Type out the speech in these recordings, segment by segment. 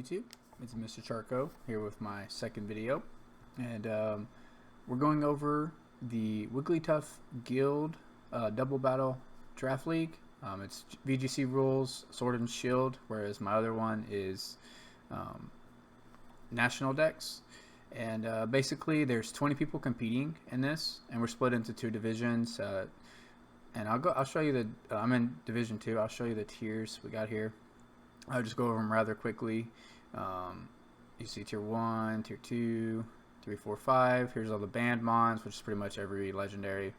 YouTube? It's Mr. Charco here with my second video, and we're going over the Wigglytuff Guild Double Battle Draft League. It's VGC rules, Sword and Shield, whereas my other one is National Dex. And basically, there's 20 people competing in this, and we're split into two divisions. And I'll show you the. I'm in Division 2. I'll show you the tiers we got here. I'll just go over them rather quickly. You see Tier 1, Tier 2, 3, 4, 5. Here's all the banned mons, which is pretty much every legendary.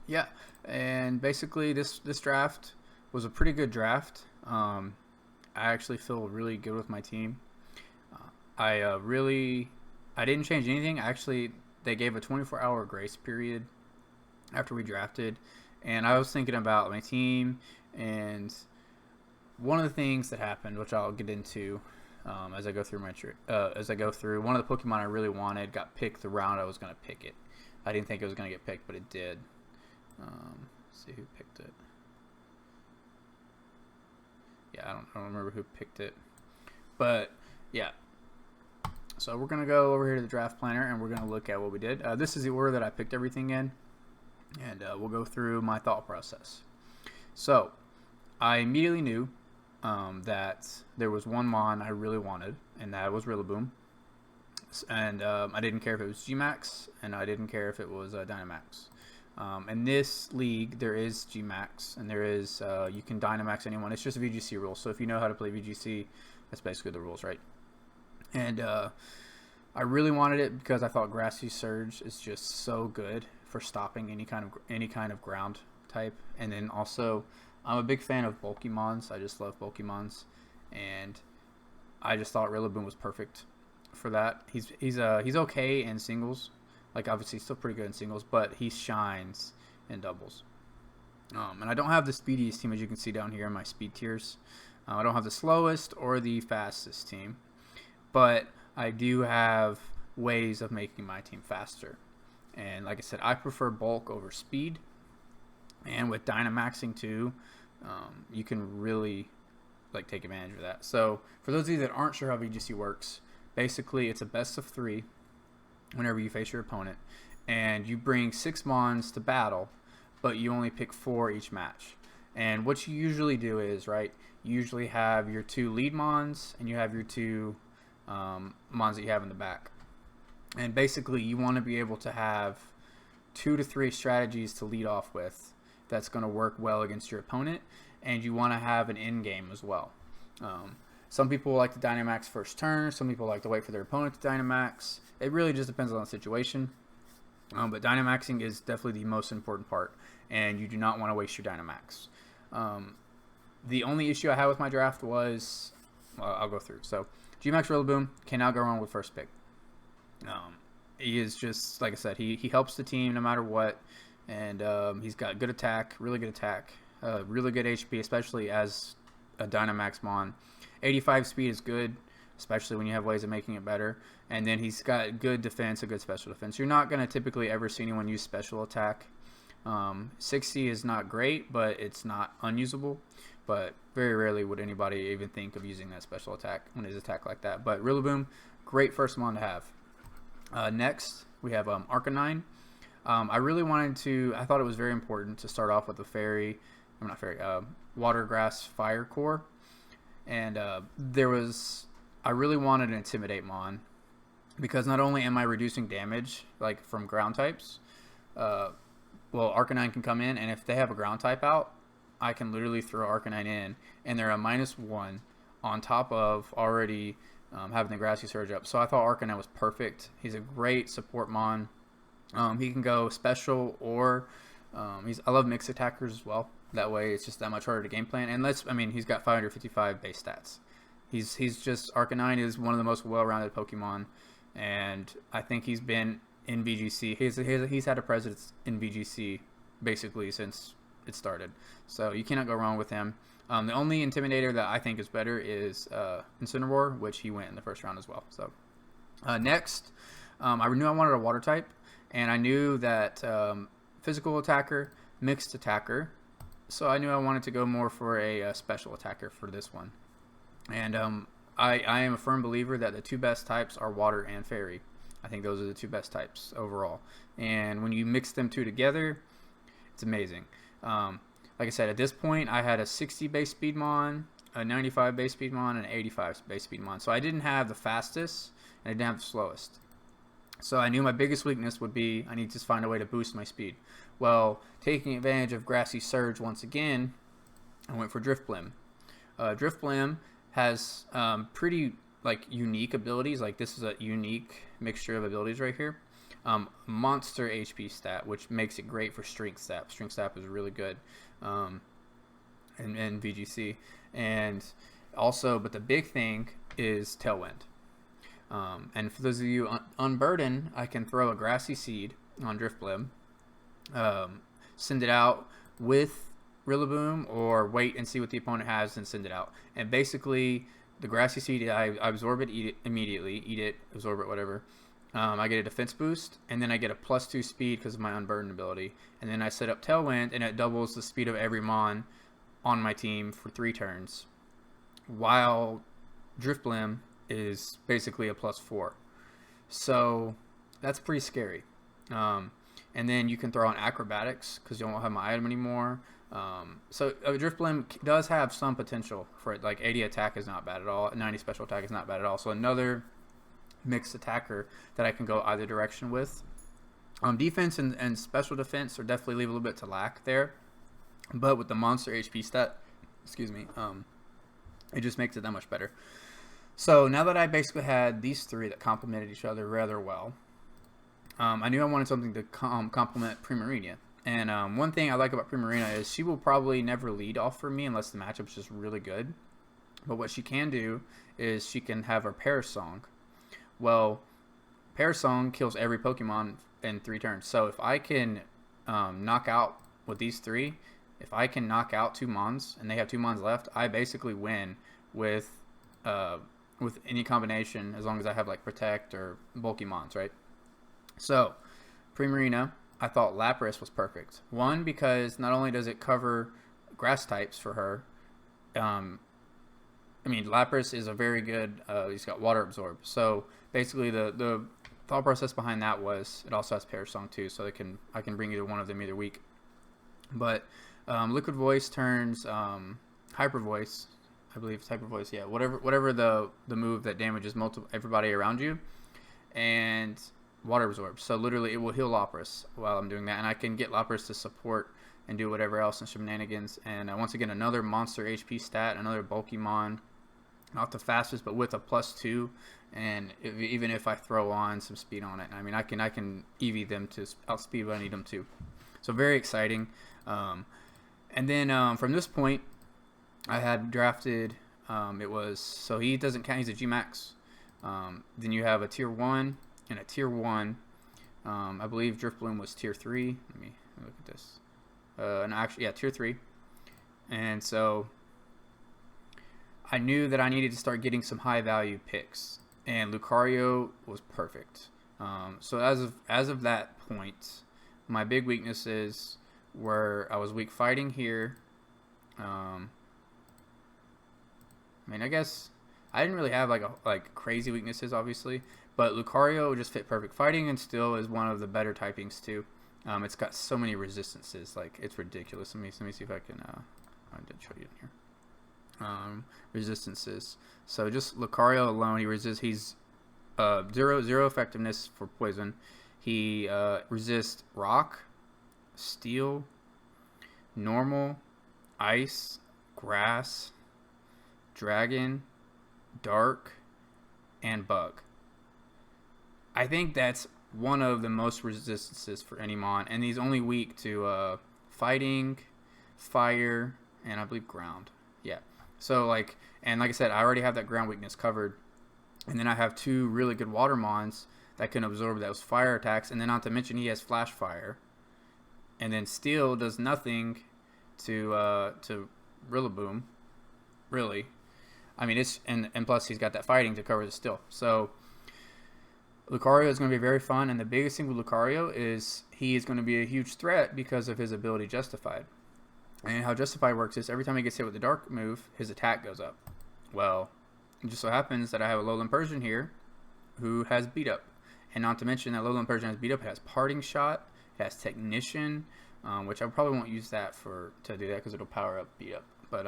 Yeah, and basically this draft was a pretty good draft. I actually feel really good with my team. I didn't change anything. Actually, they gave a 24-hour grace period after we drafted, and I was thinking about my team, and one of the things that happened, which I'll get into as I go through one of the Pokemon I really wanted got picked the round I was going to pick it. I didn't think it was going to get picked, but it did. Let's see who picked it. Yeah, I don't remember who picked it, but yeah. So we're going to go over here to the draft planner, and we're going to look at what we did. This is the order that I picked everything in, and we'll go through my thought process. So I immediately knew that there was one mon I really wanted, and that was Rillaboom. And I didn't care if it was Gmax, and I didn't care if it was Dynamax. In this league, there is Gmax, and there is you can Dynamax anyone. It's just a VGC rule. So if you know how to play VGC, that's basically the rules, right? And I really wanted it because I thought Grassy Surge is just so good for stopping any kind of ground type. And then also, I'm a big fan of bulky mons. I just love bulky mons, and I just thought Rillaboom was perfect for that. He's okay in singles, like obviously still pretty good in singles, but he shines in doubles. And I don't have the speediest team, as you can see down here in my speed tiers. I don't have the slowest or the fastest team, but I do have ways of making my team faster. And like I said, I prefer bulk over speed. And with Dynamaxing too, you can really take advantage of that. So for those of you that aren't sure how VGC works, basically it's a best of 3 whenever you face your opponent, and you bring 6 mons to battle, but you only pick 4 each match. And what you usually do is, right, you usually have your 2 lead mons, and you have your 2 mons that you have in the back. And basically you want to be able to have 2 to 3 strategies to lead off with that's going to work well against your opponent, and you want to have an end game as well. Some people like to Dynamax first turn, some people like to wait for their opponent to Dynamax. It really just depends on the situation. But Dynamaxing is definitely the most important part, and you do not want to waste your Dynamax. The only issue I had with my draft was, well, I'll go through. So Gmax Rillaboom cannot go wrong with first pick. He is just, like I said, he helps the team no matter what, and he's got good attack, really good HP, especially as a Dynamax mon. 85 speed is good, especially when you have ways of making it better. And then he's got good defense, a good special defense. You're not going to typically ever see anyone use special attack. 60 is not great, but it's not unusable. But very rarely would anybody even think of using that special attack when his attack like that. But Rillaboom, great first mon to have. Next, we have Arkana. I thought it was very important to start off with a water grass fire core. And I really wanted an Intimidate mon, because not only am I reducing damage from ground types, Arcanine can come in, and if they have a ground type out, I can literally throw Arcanine in, and they're a -1 on top of already having the Grassy Surge up. So I thought Arcanine was perfect. He's a great support mon. He can go special, or I love mixed attackers as well. That way it's just that much harder to game plan. And he's got 555 base stats. Arcanine is one of the most well-rounded Pokemon, and I think he's been in VGC. He's had a presence in VGC basically since it started. So you cannot go wrong with him. The only Intimidator that I think is better is Incineroar, which he went in the first round as well. So next, I knew I wanted a water type, and I knew that physical attacker, mixed attacker. So I knew I wanted to go more for a special attacker for this one. And I am a firm believer that the two best types are water and fairy. I think those are the two best types overall. And when you mix them two together, it's amazing. Like I said, at this point, I had a 60 base Speedmon, a 95 base Speedmon, and an 85 base Speedmon. So I didn't have the fastest, and I didn't have the slowest. So I knew my biggest weakness would be I need to find a way to boost my speed. Well, taking advantage of Grassy Surge once again, I went for Driftblim. Driftblim has pretty like unique abilities. Like this is a unique mixture of abilities right here. Monster HP stat, which makes it great for Strength Sap. Strength Sap is really good in VGC. And also, but the big thing is Tailwind. And for those of you unburdened, I can throw a Grassy Seed on Driftblim, send it out with Rillaboom, or wait and see what the opponent has and send it out. And basically, the Grassy Seed, I absorb it, eat it immediately, absorb it, whatever. I get a defense boost, and then I get a +2 speed because of my unburdened ability. And then I set up Tailwind, and it doubles the speed of every Mon on my team for 3 turns. While Driftblim is basically a +4. So that's pretty scary. And then you can throw on Acrobatics because you won't have my item anymore. So Driftblim does have some potential for it. Like 80 attack is not bad at all. 90 special attack is not bad at all. So another mixed attacker that I can go either direction with. Defense and special defense are definitely leave a little bit to lack there. But with the monster HP stat, it just makes it that much better. So now that I basically had these 3 that complemented each other rather well, I knew I wanted something to complement Primarina. And one thing I like about Primarina is she will probably never lead off for me unless the matchup's just really good. But what she can do is she can have her Parasong. Well, Parasong kills every Pokemon in 3 turns. So if I can knock out with these 3, if I can knock out 2 Mons and they have 2 Mons left, I basically win with any combination as long as I have like Protect or bulky Mons, right? So Primarina, I thought Lapras was perfect. One, because not only does it cover grass types for her, Lapras is a very good, he's got Water Absorb. So basically the thought process behind that was it also has Parasong too, so I can bring either one of them either week. But Liquid Voice turns Hyper Voice, I believe it's Hyper Voice, yeah, whatever the move that damages everybody around you, and Water Absorb. So literally it will heal Lapras while I'm doing that, and I can get Lapras to support and do whatever else in shenanigans. And once again, another monster HP stat, another bulky Mon, not the fastest, but with a +2. And even if I throw on some speed on it, I mean, I can EV them to outspeed what I need them to. So very exciting. And then from this point, I had drafted. So he doesn't count. He's a G-Max. Then you have a tier 1 and a tier 1. I believe Driftblim was tier 3. Let me look at this. Tier 3. And so I knew that I needed to start getting some high value picks, and Lucario was perfect. So as of that point, my big weaknesses were I was weak fighting here. I guess I didn't really have like crazy weaknesses, obviously, but Lucario just fit perfect. Fighting and Steel is one of the better typings too. It's got so many resistances, like it's ridiculous. Let me see if I can. I did show you in here. Resistances. So just Lucario alone, he's 0 effectiveness for poison. He resists rock, steel, normal, ice, grass, dragon, dark, and bug. I think that's one of the most resistances for any Mon, and he's only weak to fighting, fire, and I believe ground. Yeah. So like I said, I already have that ground weakness covered, and then I have 2 really good water Mons that can absorb those fire attacks, and then not to mention he has flash fire, and then steel does nothing to Rillaboom, really. I mean, it's and plus he's got that fighting to cover the steel. So Lucario is going to be very fun, and the biggest thing with Lucario is he is going to be a huge threat because of his ability Justified. And how Justified works is every time he gets hit with the dark move, his attack goes up. Well, it just so happens that I have a Alolan Persian here who has beat up. And not to mention that Alolan Persian has beat up. It has Parting Shot. It has Technician, which I probably won't use that to do that because it'll power up beat up. But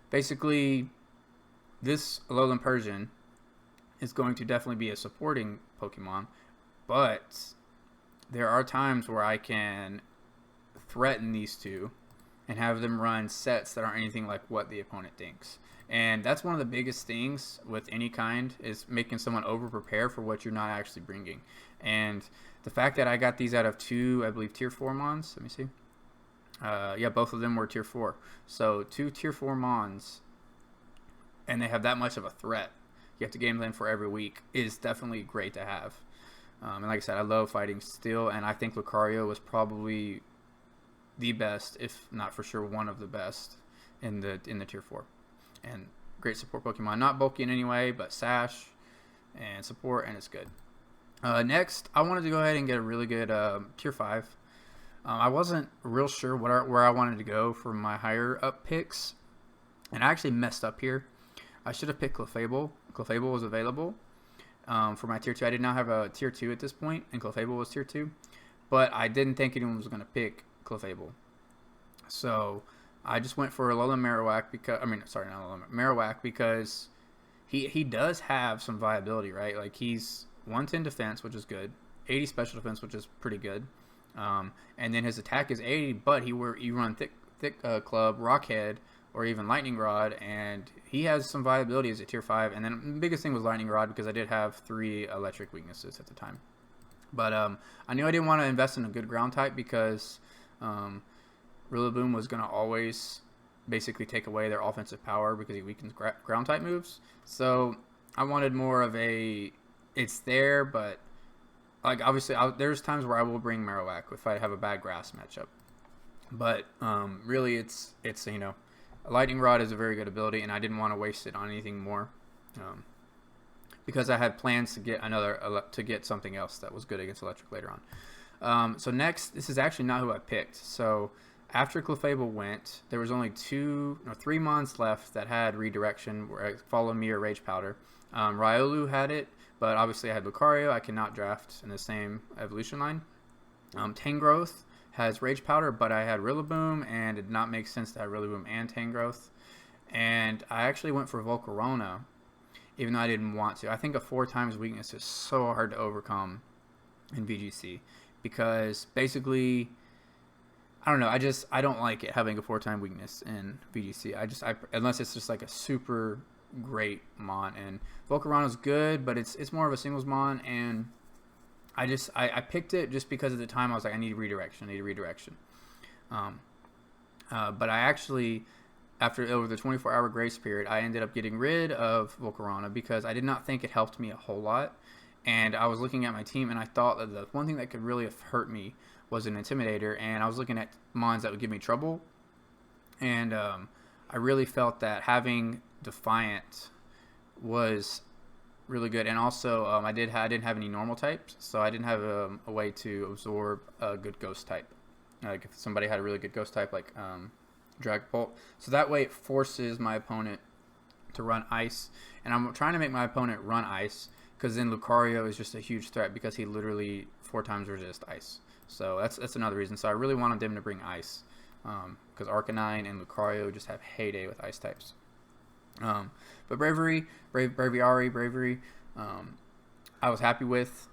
basically, this Alolan Persian is going to definitely be a supporting Pokemon. But there are times where I can threaten these two and have them run sets that aren't anything like what the opponent thinks. And that's one of the biggest things with any kind, is making someone over prepare for what you're not actually bringing. And the fact that I got these out of 2, I believe, tier 4 Mons. Let me see. Yeah, both of them were tier 4. So 2 tier 4 Mons, and they have that much of a threat. You have to game plan for every week, is definitely great to have. And like I said, I love fighting Steel, and I think Lucario was probably the best, if not for sure one of the best in the tier 4. And great support Pokemon. Not bulky in any way, but sash and support, and it's good. Next, I wanted to go ahead and get a really good tier 5. I wasn't real sure where I wanted to go for my higher up picks, and I actually messed up here. I should have picked Clefable. Clefable was available for my tier 2. I did not have a tier 2 at this point, and Clefable was tier 2. But I didn't think anyone was going to pick Clefable. So I just went for Alolan Marowak because, Marowak, because he does have some viability, right? Like, he's 110 defense, which is good, 80 special defense, which is pretty good, and then his attack is 80, but you run thick club, Rockhead, or even Lightning Rod, and he has some viability as a tier 5. And then the biggest thing was Lightning Rod, because I did have 3 electric weaknesses at the time. But I knew I didn't want to invest in a good ground type, because Rillaboom was going to always basically take away their offensive power because he weakens ground type moves. So I wanted more of it's there, but like obviously there's times where I will bring Marowak if I have a bad grass matchup. But really it's a Lightning Rod is a very good ability, and I didn't want to waste it on anything more. Because I had plans to get something else that was good against electric later on. So next, this is actually not who I picked. So after Clefable went, there was only 3 Mons left that had redirection, Follow Me or Rage Powder. Riolu had it, but obviously I had Lucario. I cannot draft in the same evolution line. Tangrowth has Rage Powder, but I had Rillaboom, and it did not make sense to have Rillaboom and Tangrowth. And I actually went for Volcarona, even though I didn't want to. I think a 4 times weakness is so hard to overcome in VGC, because basically, I don't know, I don't like it having a 4-time weakness in VGC. Unless it's just like a super great Mon, and Volcarona's good, but it's more of a singles Mon, and I picked it just because at the time I was like, I need redirection. But I actually, over the 24-hour grace period, I ended up getting rid of Volcarona because I did not think it helped me a whole lot. And I was looking at my team, and I thought that the one thing that could really have hurt me was an Intimidator, and I was looking at Mons that would give me trouble. And I really felt that having Defiant was really good. And also, I didn't have any normal types, so I didn't have a way to absorb a good ghost type. Like if somebody had a really good ghost type, like Dragapult, so that way it forces my opponent to run ice, and I'm trying to make my opponent run ice, because then Lucario is just a huge threat because he literally 4 times resists ice. So that's another reason. So I really wanted them to bring ice, because Arcanine and Lucario just have heyday with ice types. But Braviary, I was happy with,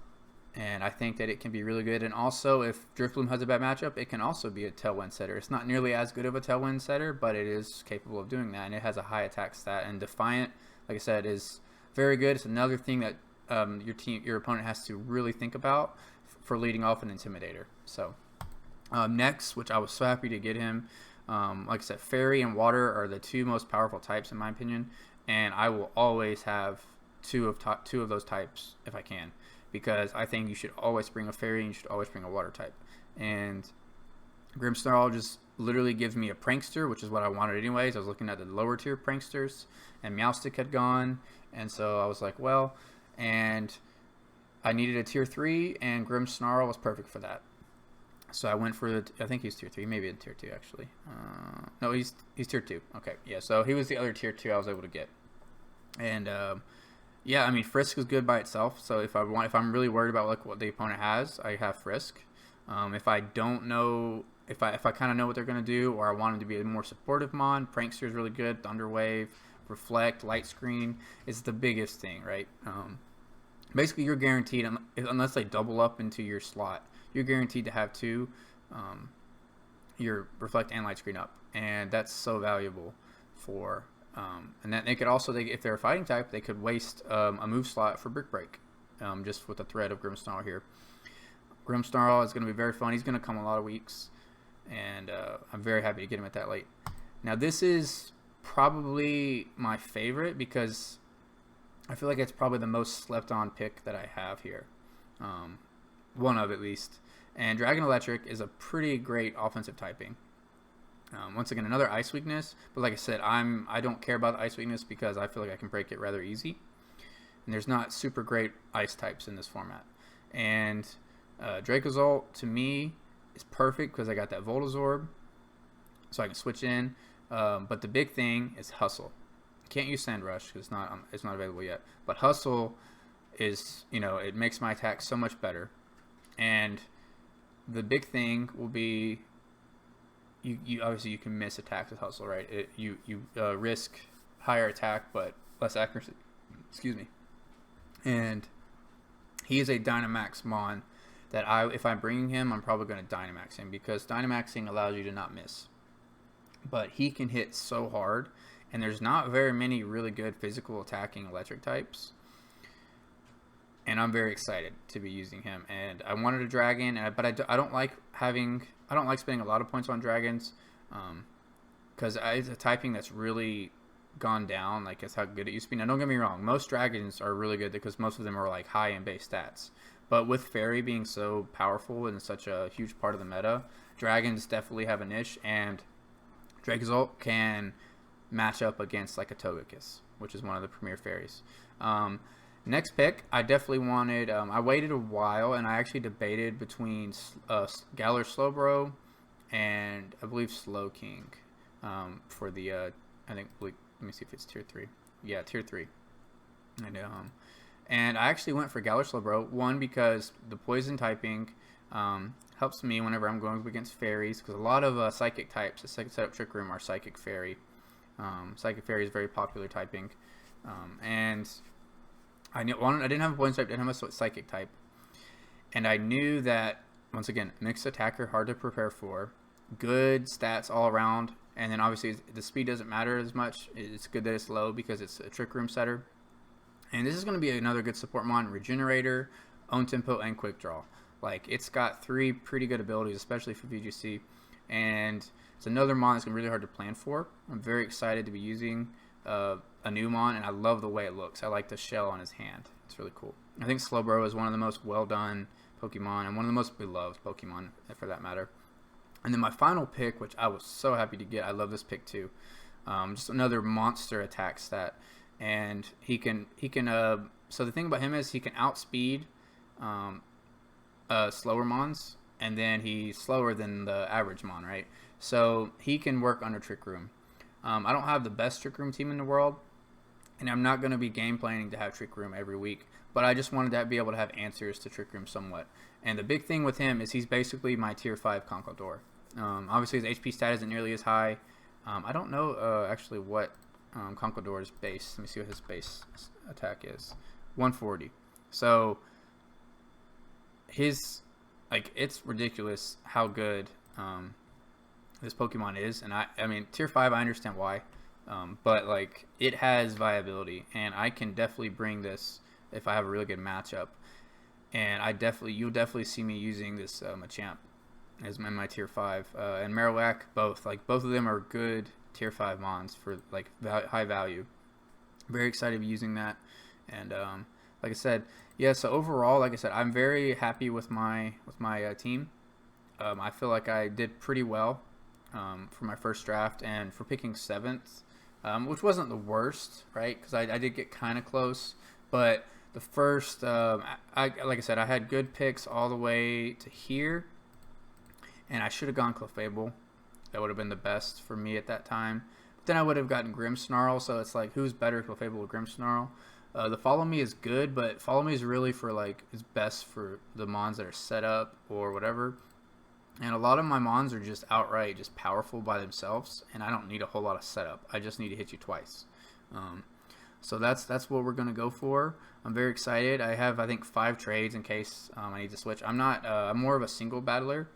and I think that it can be really good. And also, if Driftblim has a bad matchup, it can also be a Tailwind setter. It's not nearly as good of a Tailwind setter, but it is capable of doing that, and it has a high attack stat. And Defiant, like I said, is very good. It's another thing that your opponent has to really think about for leading off an Intimidator. So next, which I was so happy to get him, like I said, Fairy and Water are the 2 most powerful types in my opinion, and I will always have two of those types if I can, because I think you should always bring a Fairy and you should always bring a Water type. And Grimmsnarl just literally gives me a Prankster, which is what I wanted anyways. I was looking at the lower tier Pranksters, and Meowstic had gone, and so I was like, well, and I needed a tier 3, and Grimmsnarl was perfect for that. So I went for I think he's tier 3, maybe a tier 2 actually. No, he's tier 2. Okay, yeah. So he was the other tier 2 I was able to get. And yeah, I mean, Frisk is good by itself. So if I'm really worried about like what the opponent has, I have Frisk. If I don't know, if I kind of know what they're gonna do, or I want them to be a more supportive mon, Prankster is really good. Thunderwave, Reflect, Light Screen is the biggest thing, right? Basically, you're guaranteed, unless they double up into your slot, you're guaranteed to have two, your Reflect and Light Screen up, and that's so valuable for. And that they could also, if they're a fighting type, they could waste a move slot for Brick Break, just with the threat of Grimmsnarl here. Grimmsnarl is going to be very fun. He's going to come a lot of weeks, and I'm very happy to get him at that late. Now, this is probably my favorite because I feel like it's probably the most slept on pick that I have here. One of, at least. And Dragon Electric is a pretty great offensive typing. Once again, another ice weakness, but like I said, I don't care about the ice weakness because I feel like I can break it rather easy. And there's not super great ice types in this format. And Dracozolt, to me, is perfect because I got that Voltazorb, so I can switch in. But the big thing is Hustle. Can't use Sand Rush because it's not available yet. But Hustle is, it makes my attack so much better. And the big thing will be, you obviously you can miss attacks with Hustle, right? You risk higher attack but less accuracy. Excuse me. And he is a Dynamax Mon that if I'm bringing him, I'm probably going to Dynamax him because Dynamaxing allows you to not miss. But he can hit so hard, and there's not very many really good physical attacking electric types. And I'm very excited to be using him. And I wanted a dragon, but I don't like spending a lot of points on dragons, because it's a typing that's really gone down. Like, it's how good it used to be. Now, don't get me wrong, most dragons are really good because most of them are like high in base stats. But with Fairy being so powerful and such a huge part of the meta, dragons definitely have a niche, and Dracozolt can match up against like a Togekiss, which is one of the premier fairies. Next pick, I definitely wanted, I waited a while, and I actually debated between Galar Slowbro and I believe Slowking for the, I think, let me see if it's tier 3. Yeah, tier 3. And I actually went for Galar Slowbro, one, because the poison typing helps me whenever I'm going up against fairies, because a lot of psychic types, the second setup Trick Room, are Psychic Fairy. Psychic Fairy is very popular typing. And I didn't have a poison type, didn't have a psychic type, and I knew that, once again, mixed attacker, hard to prepare for, good stats all around, and then obviously the speed doesn't matter as much. It's good that it's low because it's a Trick Room setter, and this is going to be another good support mon: Regenerator, Own Tempo, and Quick Draw. Like, it's got 3 pretty good abilities, especially for VGC, and it's another mon that's going to be really hard to plan for. I'm very excited to be using a new mon, and I love the way it looks. I like the shell on his hand. It's really cool. I think Slowbro is one of the most well done Pokemon and one of the most beloved Pokemon for that matter. And then my final pick, which I was so happy to get, I love this pick too. Just another monster attack stat, and he can so the thing about him is he can outspeed slower mons, and then he's slower than the average mon, right? So he can work under Trick Room. I don't have the best Trick Room team in the world, and I'm not going to be game planning to have Trick Room every week, but I just wanted to be able to have answers to Trick Room somewhat. And the big thing with him is he's basically my tier 5 Conkeldurr. Obviously his HP stat isn't nearly as high. I don't know actually what Conkeldurr's base. Let me see what his base attack is. 140. So his, like, it's ridiculous how good this Pokemon is, and I mean, tier 5, I understand why, but like, it has viability, and I can definitely bring this if I have a really good matchup, and you'll definitely see me using this Machamp as my tier 5, and Marowak, both of them are good tier 5 mons for like high value. Very excited to be using that, and like I said, yeah. So overall, like I said, I'm very happy with my team. I feel like I did pretty well for my first draft, and for picking 7th, which wasn't the worst, right? Because I did get kind of close, but the first, like I said, I had good picks all the way to here, and I should have gone Clefable. That would have been the best for me at that time. then I would have gotten Grimmsnarl. So it's like, who's better, Clefable or Grimmsnarl? The Follow Me is good, but Follow Me is really for like, is best for the mons that are set up or whatever. And a lot of my mons are just outright just powerful by themselves, and I don't need a whole lot of setup. I just need to hit you twice. So that's what we're gonna go for. I'm very excited. I have, I think, 5 trades in case I need to switch. I'm not. I'm more of a single battler,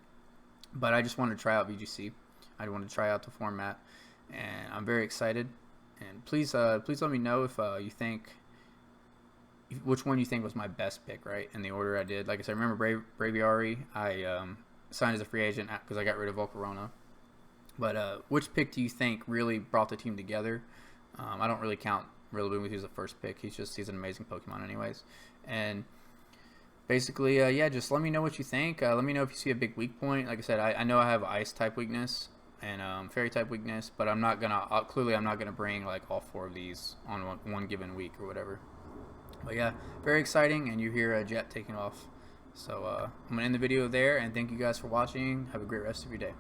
but I just wanted to try out VGC. I wanted to try out the format, and I'm very excited. And please let me know if you think which one you think was my best pick, right, in the order I did. Like I said, remember Braviary, I signed as a free agent because I got rid of Volcarona. But which pick do you think really brought the team together? I don't really count Rillaboom with he's the first pick. He's an amazing Pokemon anyways. And basically, yeah, just let me know what you think. Let me know if you see a big weak point. Like I said, I know I have Ice type weakness and Fairy type weakness, but I'm not gonna clearly I'm not gonna bring like all 4 of these on one given week or whatever. But yeah, very exciting, and you hear Jet taking off. So I'm gonna end the video there, and thank you guys for watching. Have a great rest of your day.